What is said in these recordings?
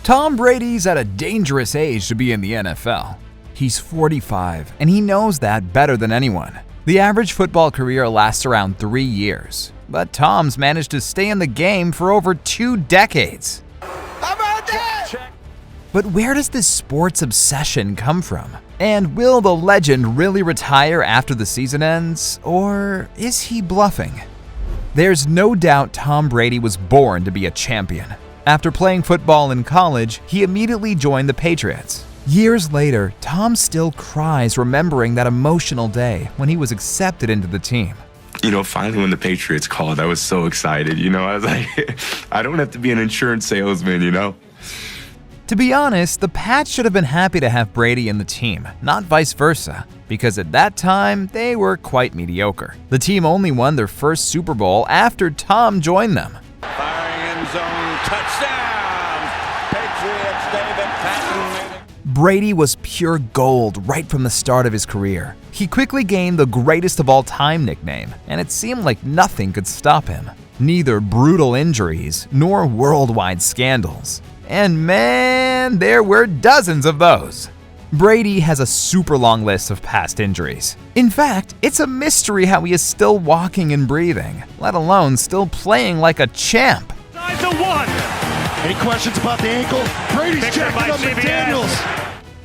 Tom Brady's at a dangerous age to be in the NFL. He's 45, and he knows that better than anyone. The average football career lasts around 3 years, but Tom's managed to stay in the game for over 2 decades. How about that? But where does this sports obsession come from? And will the legend really retire after the season ends, or is he bluffing? There's no doubt Tom Brady was born to be a champion. After playing football in college, he immediately joined the Patriots. Years later, Tom still cries remembering that emotional day when he was accepted into the team. Finally when the Patriots called, I was so excited. I was like, I don't have to be an insurance salesman, To be honest, the Pats should have been happy to have Brady in the team, not vice versa, because at that time, they were quite mediocre. The team only won their first Super Bowl after Tom joined them. Firing end zone touchdown. Patriots, David Patton. Brady was pure gold right from the start of his career. He quickly gained the greatest of all time nickname, and it seemed like nothing could stop him. Neither brutal injuries nor worldwide scandals. And man, there were dozens of those. Brady has a super long list of past injuries. In fact, it's a mystery how he is still walking and breathing, let alone still playing like a champ. Side to one. Any questions about the ankle? Brady's checking up McDaniels.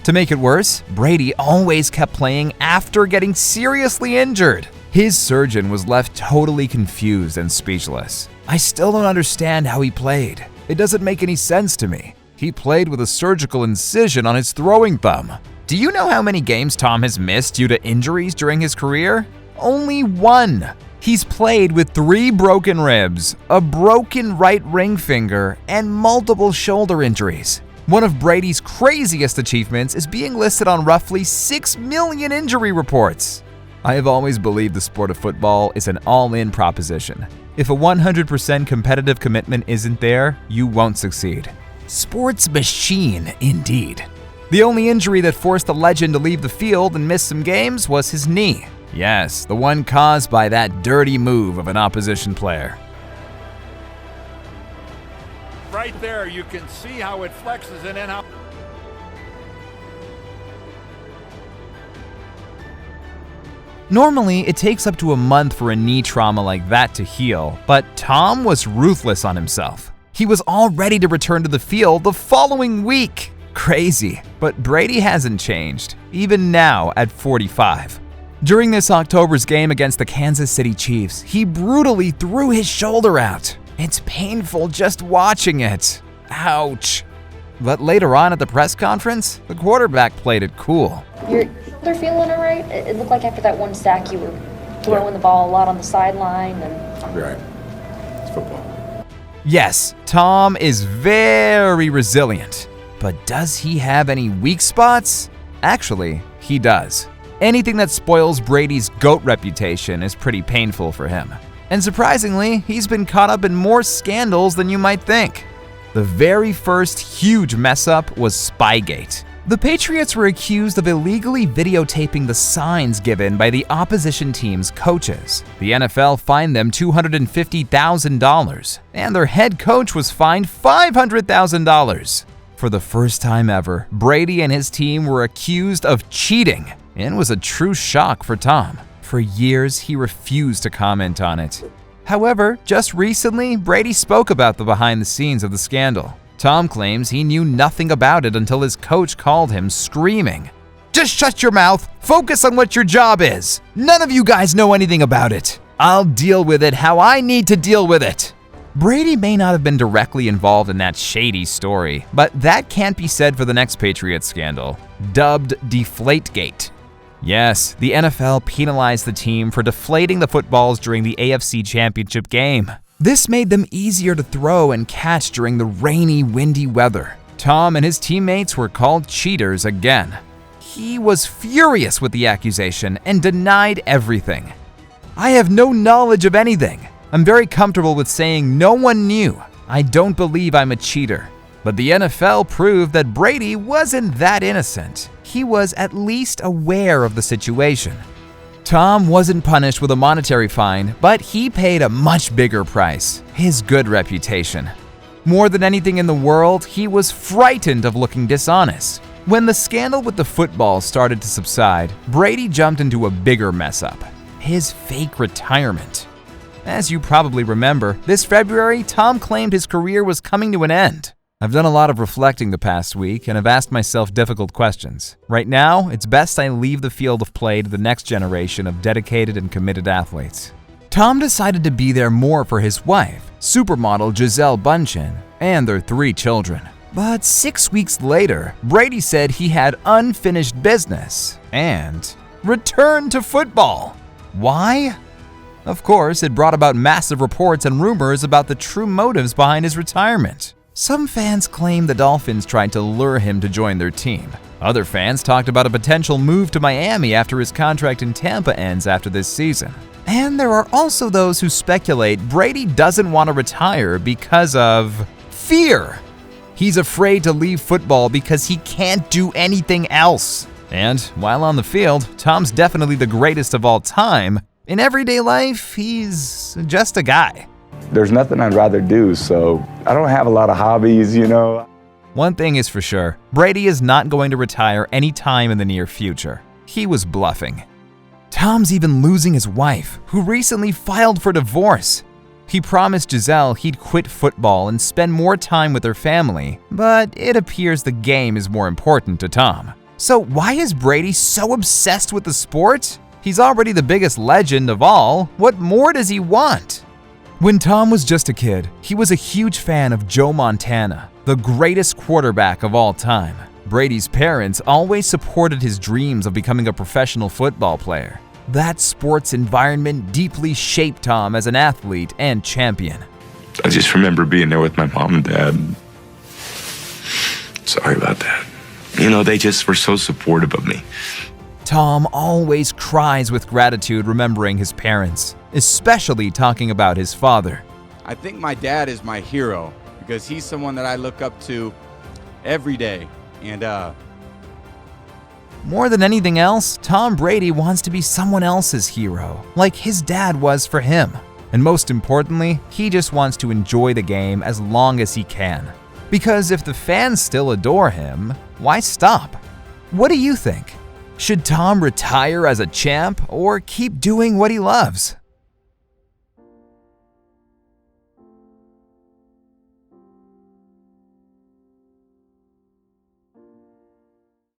To make it worse, Brady always kept playing after getting seriously injured. His surgeon was left totally confused and speechless. I still don't understand how he played. It doesn't make any sense to me. He played with a surgical incision on his throwing thumb. Do you know how many games Tom has missed due to injuries during his career? Only 1. He's played with 3 broken ribs, a broken right ring finger, and multiple shoulder injuries. One of Brady's craziest achievements is being listed on roughly 6 million injury reports. I have always believed the sport of football is an all-in proposition. If a 100% competitive commitment isn't there, you won't succeed. Sports machine, indeed. The only injury that forced the legend to leave the field and miss some games was his knee. Yes, the one caused by that dirty move of an opposition player. Right there, you can see how it flexes and then how. Normally, it takes up to a month for a knee trauma like that to heal, but Tom was ruthless on himself. He was all ready to return to the field the following week. Crazy, but Brady hasn't changed, even now at 45. During this October's game against the Kansas City Chiefs, he brutally threw his shoulder out. It's painful just watching it. Ouch. But later on at the press conference, the quarterback played it cool. You're feeling all right? It looked like after that one sack you were throwing the ball a lot on the sideline. I'll be right. It's football. Yes, Tom is very resilient. But does he have any weak spots? Actually, he does. Anything that spoils Brady's GOAT reputation is pretty painful for him. And surprisingly, he's been caught up in more scandals than you might think. The very first huge mess-up was Spygate. The Patriots were accused of illegally videotaping the signs given by the opposition team's coaches. The NFL fined them $250,000, and their head coach was fined $500,000. For the first time ever, Brady and his team were accused of cheating, and was a true shock for Tom. For years, he refused to comment on it. However, just recently, Brady spoke about the behind the scenes of the scandal. Tom claims he knew nothing about it until his coach called him screaming, "Just shut your mouth, focus on what your job is. None of you guys know anything about it. I'll deal with it how I need to deal with it." Brady may not have been directly involved in that shady story, but that can't be said for the next Patriots scandal, dubbed Deflategate. Yes, the NFL penalized the team for deflating the footballs during the AFC Championship game. This made them easier to throw and catch during the rainy, windy weather. Tom and his teammates were called cheaters again. He was furious with the accusation and denied everything. "I have no knowledge of anything. I'm very comfortable with saying no one knew. I don't believe I'm a cheater." But the NFL proved that Brady wasn't that innocent. He was at least aware of the situation. Tom wasn't punished with a monetary fine, but he paid a much bigger price: his good reputation. More than anything in the world, he was frightened of looking dishonest. When the scandal with the football started to subside, Brady jumped into a bigger mess up: his fake retirement. As you probably remember, this February, Tom claimed his career was coming to an end. I've done a lot of reflecting the past week and have asked myself difficult questions. Right now, it's best I leave the field of play to the next generation of dedicated and committed athletes. Tom decided to be there more for his wife, supermodel Gisele Bundchen, and their 3 children. But 6 weeks later, Brady said he had unfinished business and returned to football. Why? Of course, it brought about massive reports and rumors about the true motives behind his retirement. Some fans claim the Dolphins tried to lure him to join their team. Other fans talked about a potential move to Miami after his contract in Tampa ends after this season. And there are also those who speculate Brady doesn't want to retire because of fear. He's afraid to leave football because he can't do anything else. And while on the field, Tom's definitely the greatest of all time. In everyday life, he's just a guy. There's nothing I'd rather do, so I don't have a lot of hobbies, you know. One thing is for sure, Brady is not going to retire anytime in the near future. He was bluffing. Tom's even losing his wife, who recently filed for divorce. He promised Gisele he'd quit football and spend more time with her family, but it appears the game is more important to Tom. So why is Brady so obsessed with the sport? He's already the biggest legend of all. What more does he want? When Tom was just a kid, he was a huge fan of Joe Montana, the greatest quarterback of all time. Brady's parents always supported his dreams of becoming a professional football player. That sports environment deeply shaped Tom as an athlete and champion. I just remember being there with my mom and dad. Sorry about that. You know, they just were so supportive of me. Tom always cries with gratitude remembering his parents, especially talking about his father. I think my dad is my hero because he's someone that I look up to every day. And more than anything else, Tom Brady wants to be someone else's hero, like his dad was for him. And most importantly, he just wants to enjoy the game as long as he can. Because if the fans still adore him, why stop? What do you think? Should Tom retire as a champ or keep doing what he loves?